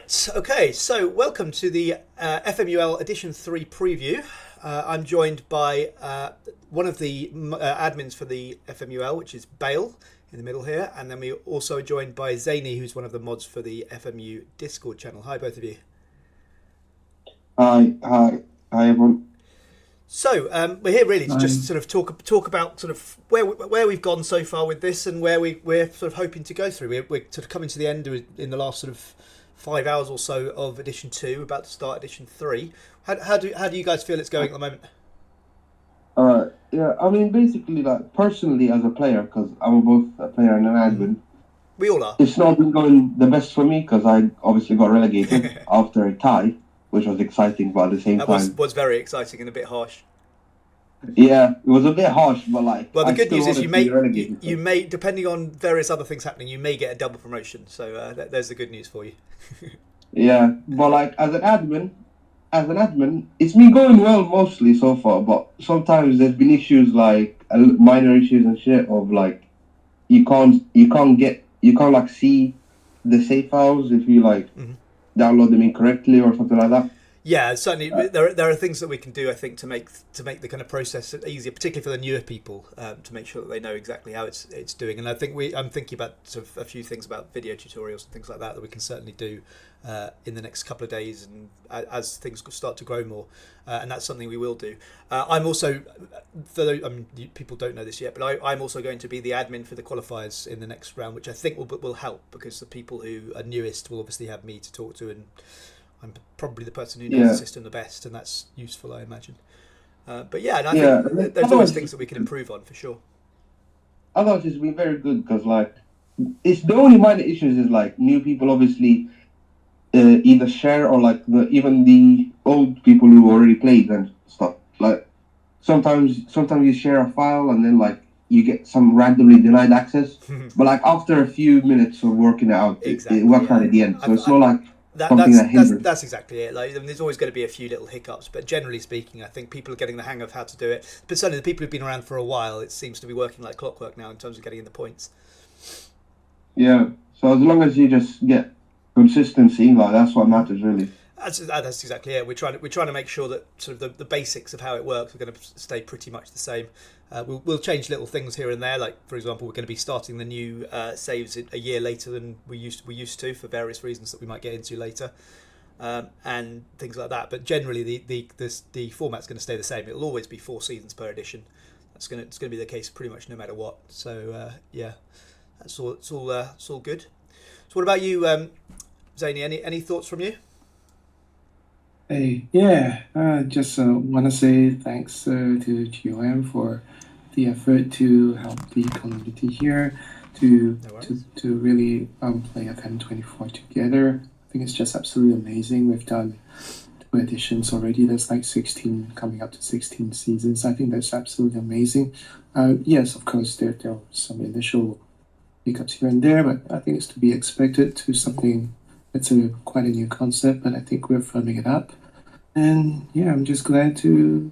Right, okay, so welcome to the FMUL Edition 3 preview. I'm joined by one of the admins for the FMUL, which is Bale, in the middle here, and then we also are joined by Zaini, who's one of the mods for the FMU Discord channel. Hi, both of you. Hi, everyone. So we're here really to just sort of talk about sort of where we've gone so far with this and where we're sort of hoping to go through. We're sort of coming to the end in the last sort of 5 hours or so of Edition 2, about to start Edition 3. How do you guys feel it's going at the moment? Yeah, I mean, basically, like, personally as a player, because I'm both a player and an admin, we all are. It's not been going the best for me, because I obviously got relegated after a tie, which was exciting, but at the same time... That was very exciting and a bit harsh. Yeah, it was a bit harsh, but like... Well, the good news is you may, depending on various other things happening, you may get a double promotion. So there's the good news for you. Yeah, but like as an admin, it's been going well mostly so far. But sometimes there's been issues like minor issues and shit of like you can't like see the save files if you like download them incorrectly or something like that. Yeah, certainly there are things that we can do, I think, to make the kind of process easier, particularly for the newer people, to make sure that they know exactly how it's doing. And I think I'm thinking about sort of a few things about video tutorials and things like that we can certainly do in the next couple of days and as things start to grow more. And that's something we will do. I'm also, people don't know this yet, but I'm also going to be the admin for the qualifiers in the next round, which I think will help because the people who are newest will obviously have me to talk to, and I'm probably the person who knows the system the best, and that's useful, I imagine. But yeah, and I think there's always things that we can improve on for sure. Otherwise, it's been very good because, like, it's the only minor issues is like new people obviously either share or like even the old people who already played and stuff. Like sometimes you share a file and then like you get some randomly denied access, but like after a few minutes of working it out, it works out at the end. So it's not like. That's exactly it. Like, there's always going to be a few little hiccups, but generally speaking, I think people are getting the hang of how to do it. But certainly the people who've been around for a while, it seems to be working like clockwork now in terms of getting in the points. Yeah. So as long as you just get consistency, like that's what matters really. That's exactly it. We're trying to make sure that sort of the basics of how it works are going to stay pretty much the same. We'll change little things here and there. Like for example, we're going to be starting the new saves a year later than we used to for various reasons that we might get into later, and things like that. But generally, the format's going to stay the same. It'll always be 4 seasons per edition. It's going to be the case pretty much no matter what. So yeah, it's all good. So what about you, Zaini? Any thoughts from you? Hey, yeah, just want to say thanks to GOM for the effort to help the community here to really play FM24 together. I think it's just absolutely amazing. We've done 2 editions already. There's like 16 coming up to 16 seasons. I think that's absolutely amazing. Yes, of course, there are some initial hiccups here and there, but I think it's to be expected to something. It's quite a new concept, but I think we're firming it up. And yeah, I'm just glad to,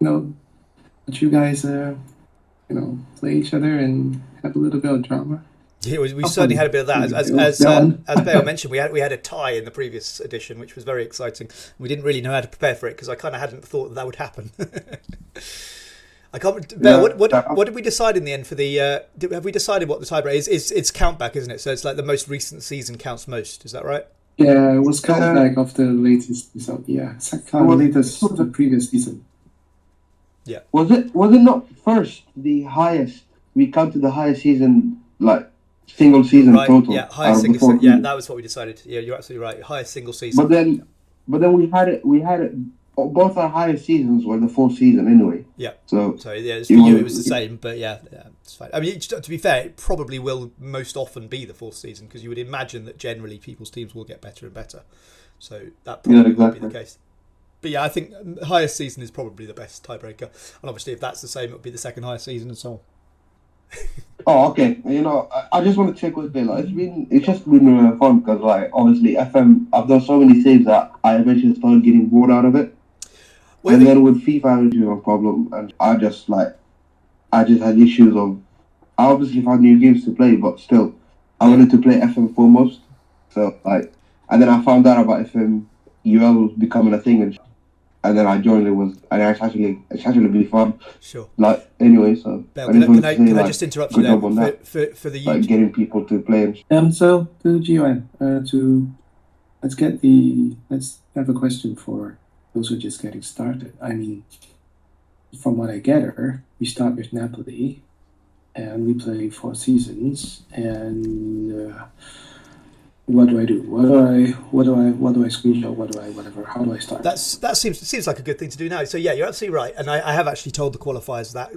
let you guys, play each other and have a little bit of drama. Yeah, we certainly had a bit of that. As Bale mentioned, we had a tie in the previous edition, which was very exciting. We didn't really know how to prepare for it because I kind of hadn't thought that would happen. I can't. Bale, what did we decide in the end for the? Have we decided what the tiebreak is? It's count back, isn't it? So it's like the most recent season counts most. Is that right? Yeah, it was count back of the latest episode. Yeah, it's count the latest of the previous season. Yeah. Was it not first the highest? We counted the highest season, like single season total. Yeah, highest single season. Yeah, that was what we decided. Yeah, you're absolutely right. Highest single season. But then we had it. Both our highest seasons were the 4th season anyway. Yeah. So yeah, for you it was the same, but yeah, it's fine. I mean, to be fair, it probably will most often be the 4th season because you would imagine that generally people's teams will get better and better. So that probably will be the case. But yeah, I think highest season is probably the best tiebreaker, and obviously if that's the same, it would be the second highest season and so on. Oh, okay. I just want to check with Bill. It's just been fun because, like, obviously FM. I've done so many saves that I eventually started getting bored out of it. And then with FIFA, I had a problem, and I just had issues of. I obviously found new games to play, but still, I wanted to play FM foremost. So like, and then I found out about FMUL becoming a thing, and then I joined. And it's actually be fun. Sure. Like anyway, so Bell, can I just interrupt you there for the like getting people to play. So to GON, let's have a question for those who are just getting started. I mean, from what I gather, we start with Napoli, and we play 4 seasons. And what do I do? What do I screenshot? Whatever? How do I start? That seems like a good thing to do now. So yeah, you're absolutely right, and I have actually told the qualifiers that.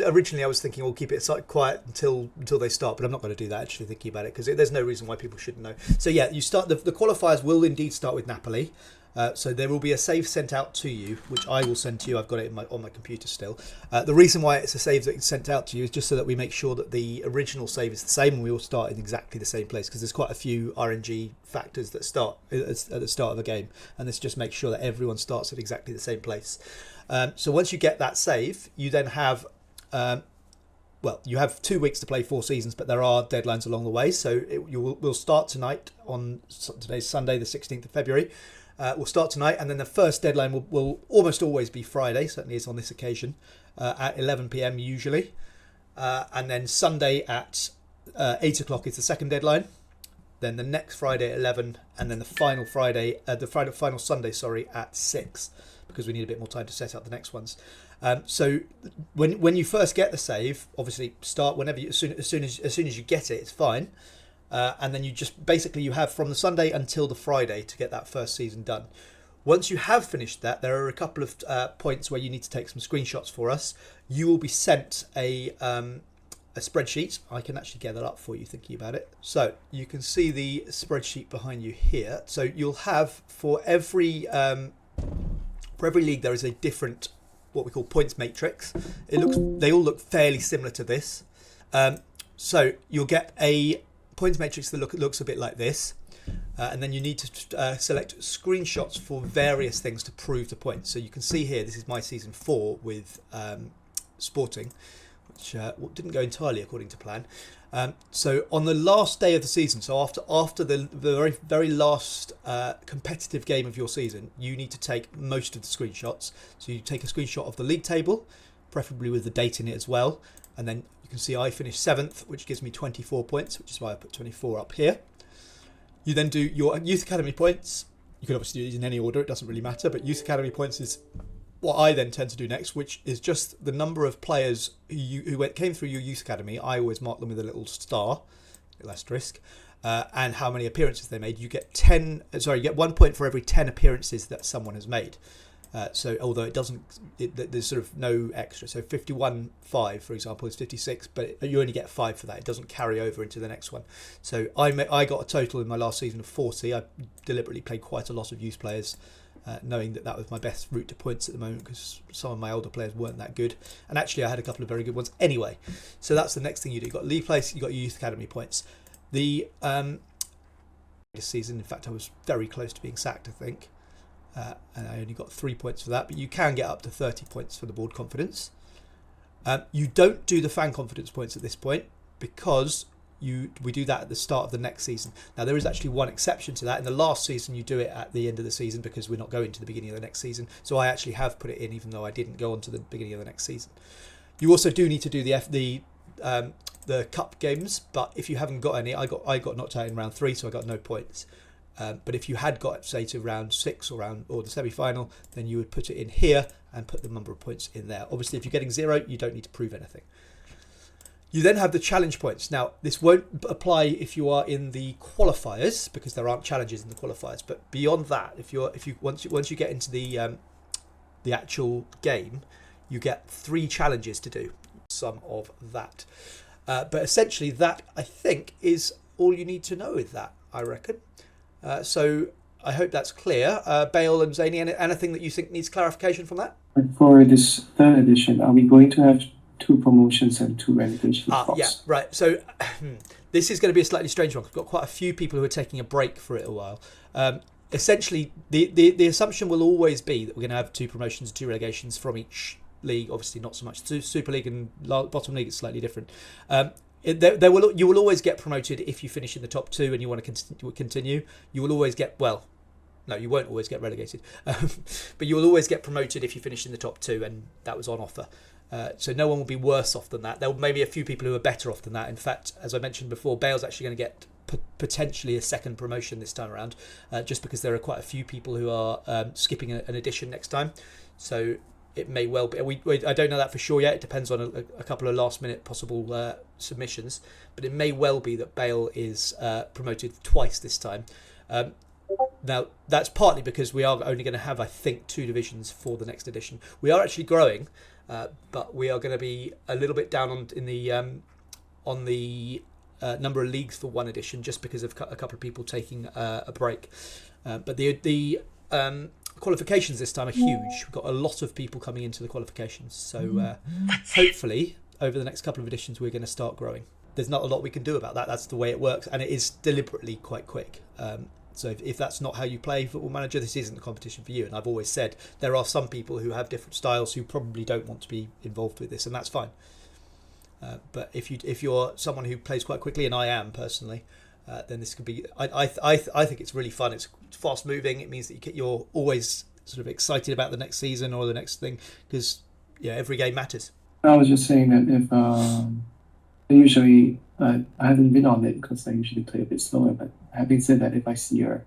Originally I was thinking we'll keep it quiet until they start, but I'm not going to do that. Actually, thinking about it, because there's no reason why people shouldn't know. So yeah, you start the qualifiers will indeed start with Napoli. So there will be a save sent out to you, which I will send to you. I've got it on my computer still. The reason why it's a save that's sent out to you is just so that we make sure that the original save is the same and we all start in exactly the same place, because there's quite a few RNG factors that start at the start of a game, and this just makes sure that everyone starts at exactly the same place. So once you get that save, you then have you have 2 weeks to play 4 seasons, but there are deadlines along the way. So we'll start tonight on today's Sunday, the 16th of February. We'll start tonight, and then the first deadline will almost always be Friday, certainly is on this occasion, at 11 p.m. usually. And then Sunday at 8 o'clock is the second deadline. Then the next Friday at 11, and then the final final Sunday, at 6, because we need a bit more time to set up the next ones. So when you first get the save, obviously start whenever as soon as you get it, it's fine. And then you have from the Sunday until the Friday to get that first season done. Once you have finished that, there are a couple of points where you need to take some screenshots for us. You will be sent a spreadsheet. I can actually get that up for you, thinking about it. So you can see the spreadsheet behind you here. So you'll have for every league there is a different, what we call points matrix. They all look fairly similar to this. So you'll get a points matrix that looks a bit like this, and then you need to select screenshots for various things to prove the points. So you can see here, this is my season 4 with Sporting, which didn't go entirely according to plan. So on the last day of the season, so after the very, very last competitive game of your season, you need to take most of the screenshots. So you take a screenshot of the league table, preferably with the date in it as well, and then you can see I finished 7th, which gives me 24 points, which is why I put 24 up here. You then do your Youth Academy points. You can obviously do these in any order, it doesn't really matter, but Youth Academy points is what I then tend to do next, which is just the number of players who came through your Youth Academy. I always mark them with a little star, little asterisk, and how many appearances they made. You get 1 point for every 10 appearances that someone has made. So although there's sort of no extra. So 51.5, for example, is 56, but you only get 5 for that. It doesn't carry over into the next one. So I got a total in my last season of 40. I deliberately played quite a lot of youth players, knowing that was my best route to points at the moment, because some of my older players weren't that good. And actually I had a couple of very good ones anyway. So that's the next thing you do. You've got league place, you've got your Youth Academy points. This season, in fact, I was very close to being sacked, I think. And I only got 3 points for that, but you can get up to 30 points for the board confidence. You don't do the fan confidence points at this point, because we do that at the start of the next season. Now there is actually one exception to that. In the last season you do it at the end of the season, because we're not going to the beginning of the next season. So I actually have put it in, even though I didn't go on to the beginning of the next season. You also do need to do the cup games, but if you haven't got any, I got knocked out in round 3, so I got no points. But if you had got, say, to round 6 or the semi-final, then you would put it in here and put the number of points in there. Obviously, if you're getting 0, you don't need to prove anything. You then have the challenge points. Now, this won't apply if you are in the qualifiers, because there aren't challenges in the qualifiers. But beyond that, once you get into the actual game, you get 3 challenges to do. Some of that, but essentially, that I think is all you need to know with that, I reckon. So I hope that's clear. Bale and Zany, anything that you think needs clarification from that? For this 3rd edition, are we going to have 2 promotions and 2 relegation spots? Yeah, right. So this is going to be a slightly strange one. We've got quite a few people who are taking a break for it a while. Essentially, the assumption will always be that we're going to have 2 promotions and 2 relegations from each league. Obviously, not so much Super League and Bottom League. It's slightly different. You will always get promoted if you finish in the top 2 and you want to continue. You will always get, well, no, you won't always get relegated, but you will always get promoted if you finish in the top 2, and that was on offer. So no one will be worse off than that. There may be a few people who are better off than that. In fact, as I mentioned before, Bale's actually going to get potentially a second promotion this time around, just because there are quite a few people who are skipping an edition next time. So it may well be. I don't know that for sure yet. It depends on a couple of last-minute possible submissions. But it may well be that Bale is promoted twice this time. Now, that's partly because we are only going to have, I think, 2 divisions for the next edition. We are actually growing, but we are going to be a little bit down on the number of leagues for one edition, just because of a couple of people taking a break. But the qualifications this time are huge. We've got a lot of people coming into the qualifications. So hopefully, over the next couple of editions, we're going to start growing. There's not a lot we can do about that. That's the way it works. And it is deliberately quite quick. So if that's not how you play Football Manager, this isn't a competition for you. And I've always said there are some people who have different styles who probably don't want to be involved with this, and that's fine. But if you're someone who plays quite quickly, and I am personally, then this could be. I think it's really fun. It's fast moving. It means that you're always sort of excited about the next season or the next thing, because every game matters. I was just saying that if usually I haven't been on it because I usually play a bit slower. But having said that, if I see a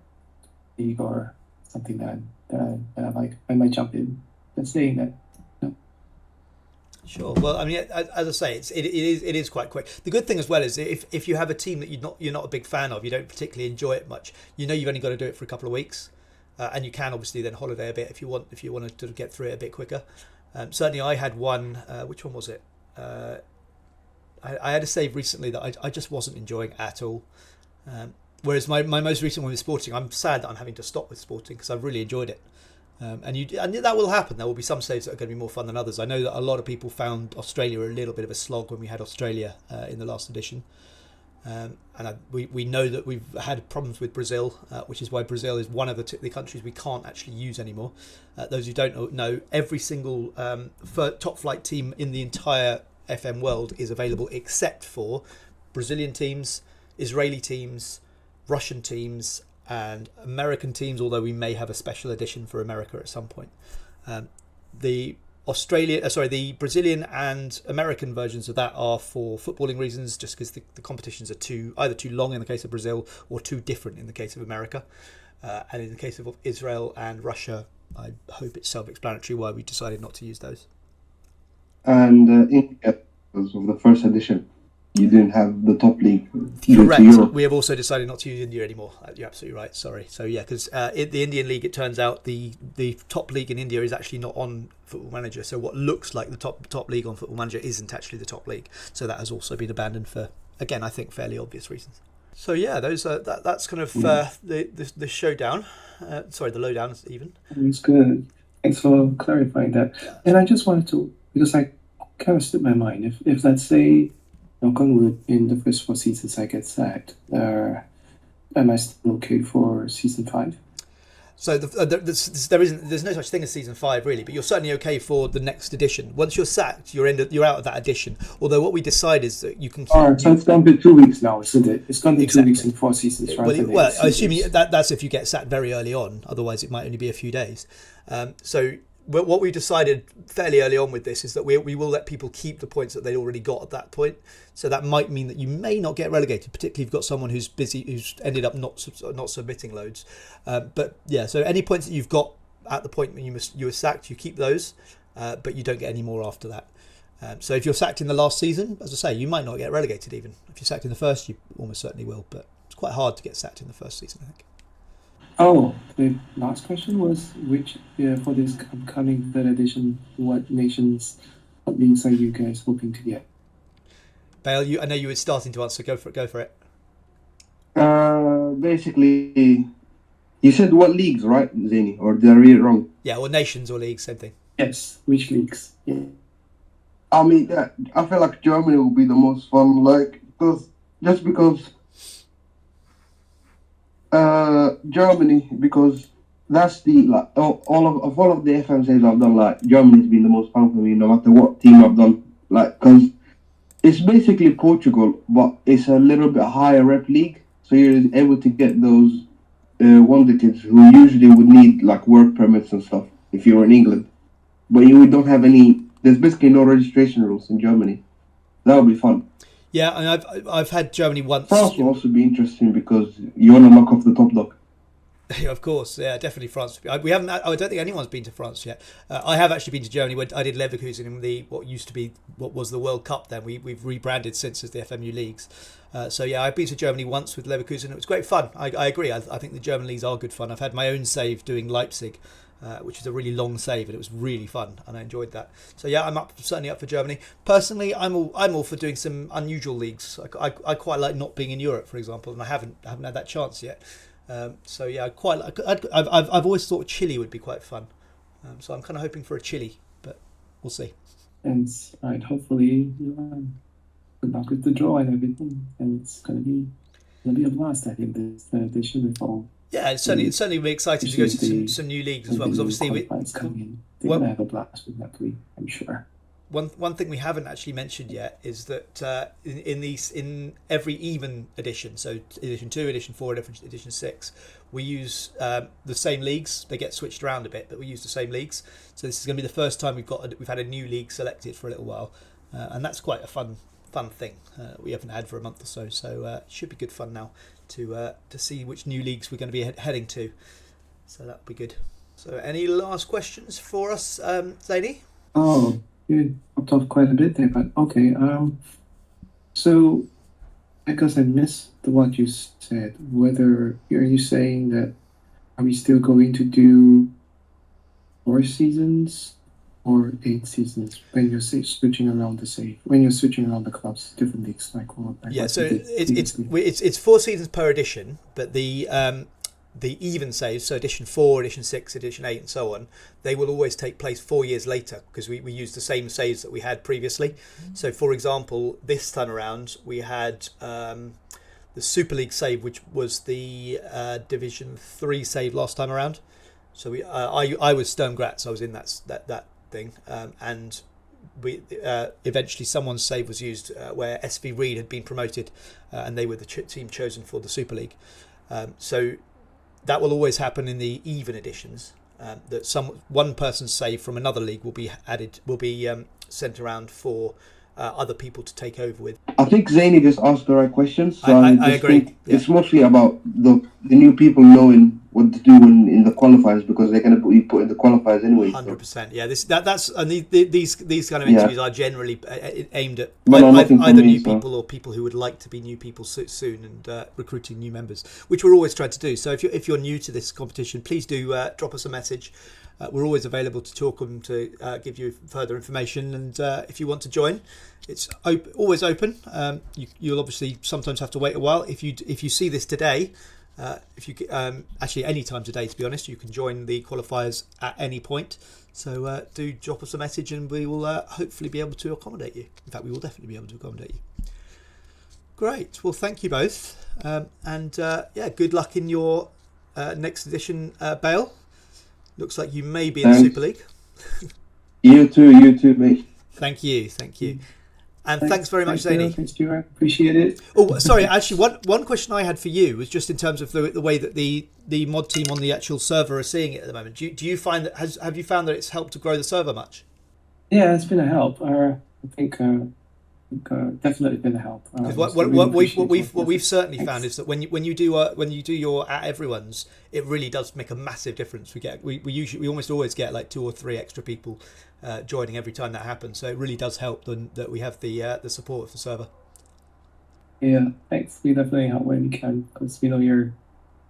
league or something that I like, I might jump in. Just saying that. Sure. Well, I mean, as I say, it is quite quick. The good thing as well is if you have a team that you're not a big fan of, you don't particularly enjoy it much. You've only got to do it for a couple of weeks, and you can obviously then holiday a bit if you want to get through it a bit quicker. Certainly, I had one. Which one was it? I had a save recently that I just wasn't enjoying at all. Whereas my most recent one with Sporting, I'm sad that I'm having to stop with Sporting because I've really enjoyed it. And that will happen. There will be some saves that are going to be more fun than others. I know that a lot of people found Australia a little bit of a slog when we had Australia in the last edition. We know that we've had problems with Brazil, which is why Brazil is one of the countries we can't actually use anymore. Those who don't know, every single top flight team in the entire FM world is available except for Brazilian teams, Israeli teams, Russian teams, and American teams, although we may have a special edition for America at some point. The Brazilian and American versions of that are for footballing reasons, just because the competitions are either too long in the case of Brazil or too different in the case of America. And in the case of Israel and Russia, I hope it's self-explanatory why we decided not to use those. And India, because of the first edition, you didn't have the top league. Correct. We have also decided not to use India anymore. You're absolutely right. Sorry. So yeah, because the Indian league, it turns out the top league in India is actually not on Football Manager. So what looks like the top league on Football Manager isn't actually the top league. So that has also been abandoned for, again, I think fairly obvious reasons. So yeah, those that's kind of the showdown. The lowdown even. It's good. Thanks for clarifying that. Yeah. And I just wanted to, because I kind of slipped my mind. If let's say, knock on wood, in the first 4 seasons I get sacked, am I still okay for season 5? So there's no such thing as season 5 really, but you're certainly okay for the next edition. Once you're sacked, you're out of that edition. Although what we decide is that you can keep. Alright, so it's going to be 2 weeks now, isn't it? It's going to be 2 weeks in 4 seasons, right? Well, assuming that's if you get sacked very early on. Otherwise, it might only be a few days. So what we decided fairly early on with this is that we will let people keep the points that they'd already got at that point. So that might mean that you may not get relegated, particularly if you've got someone who's busy, who's ended up not submitting loads. But yeah, so any points that you've got at the point when you were sacked, you keep those, but you don't get any more after that. So if you're sacked in the last season, as I say, you might not get relegated even. If you're sacked in the first, you almost certainly will. But it's quite hard to get sacked in the first season, I think. Oh, the last question was for this upcoming third edition, what nations, what leagues are you guys hoping to get? Bale, I know you were starting to answer. Go for it. Basically, you said what leagues, right, Zany? Or did I read it wrong? Yeah, or nations or leagues, same thing. Yes, which leagues? Yeah. I mean, I feel like Germany will be the most fun, because Germany, because that's the all of the FM saves I've done. Germany's been the most fun for me, no matter what team I've done. Because It's basically Portugal, but it's a little bit higher rep league, so you're able to get those wonder kids who usually would need like work permits and stuff if you were in England, but you don't have any. There's basically no registration rules in Germany. That would be fun. Yeah, and I've had Germany once. France will also be interesting because you want to knock off the top dog. Of course, yeah, definitely France. We haven't. I don't think anyone's been to France yet. I have actually been to Germany. When I did Leverkusen in what was the World Cup. Then we've rebranded since as the FMU leagues. So yeah, I've been to Germany once with Leverkusen. It was great fun. I agree. I think the German leagues are good fun. I've had my own save doing Leipzig, which is a really long save, and it was really fun, and I enjoyed that. So yeah, I'm certainly up for Germany. Personally, I'm all for doing some unusual leagues. I quite like not being in Europe, for example, and I haven't had that chance yet. So yeah, I've always thought Chile would be quite fun. So I'm kind of hoping for a Chile, but we'll see. And hopefully good luck with the draw and everything, and it's gonna be a blast. I think they should be all. Yeah, it's certainly be exciting to go to some new leagues as well, because obviously they're gonna have a blast with that league, I'm sure. One thing we haven't actually mentioned yet is that in every even edition, so edition 2, edition 4, edition 6, we use the same leagues. They get switched around a bit, but we use the same leagues. So this is going to be the first time we've had a new league selected for a little while, and that's quite a fun thing we haven't had for a month or so. So it should be good fun now to see which new leagues we're going to be heading to. So that'll be good. So any last questions for us, Zaini? Oh. You popped off quite a bit there, but okay. So, because I missed what you said, are you saying that are we still going to do 4 seasons or 8 seasons when you're switching around the clubs, different leagues, yeah. So it's 4 seasons per edition, but the even saves, so edition 4, edition 6, edition 8 and so on, they will always take place 4 years later because we use the same saves that we had previously. Mm-hmm. So for example, this time around we had the Super League save, which was the division 3 save last time around. So I was Sturm Graz, I was in that thing, and we eventually someone's save was used where SV Reed had been promoted, and they were the team chosen for the Super League. So that will always happen in the even editions. That one person's save from another league will be sent around for other people to take over with. I think Zaini just asked the right questions. So I agree. Yeah. It's mostly about the new people knowing what to do in the qualifiers, because they're going to be put in the qualifiers anyway. 100%. Yeah, these kind of interviews are generally aimed at either new people or people who would like to be new people soon, and recruiting new members, which we're always trying to do. So if you're new to this competition, please do drop us a message. We're always available to talk and to give you further information. And if you want to join, it's always open. You'll obviously sometimes have to wait a while. If you see this today, actually any time today, to be honest, you can join the qualifiers at any point. So do drop us a message, and we will hopefully be able to accommodate you. In fact, we will definitely be able to accommodate you. Great. Well, thank you both, and good luck in your next edition, Bale. Looks like you may be in the Super League. You too, mate. Thank you. And thanks very much, Zaini. Thanks, Stuart. Appreciate it. Oh, sorry. Actually, one question I had for you was just in terms of the way that the mod team on the actual server are seeing it at the moment. Do you find that have you found that it's helped to grow the server much? Yeah, it's been a help. I think definitely been a help. What we've certainly found is that when you do your at everyone's, it really does make a massive difference. We almost always get like 2 or 3 extra people joining every time that happens. So it really does help that we have the support of the server. Yeah, thanks. We definitely help when we can, because we know you're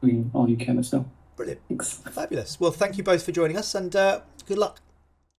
doing all you can as well. Brilliant. Thanks. Fabulous. Well, thank you both for joining us, and good luck.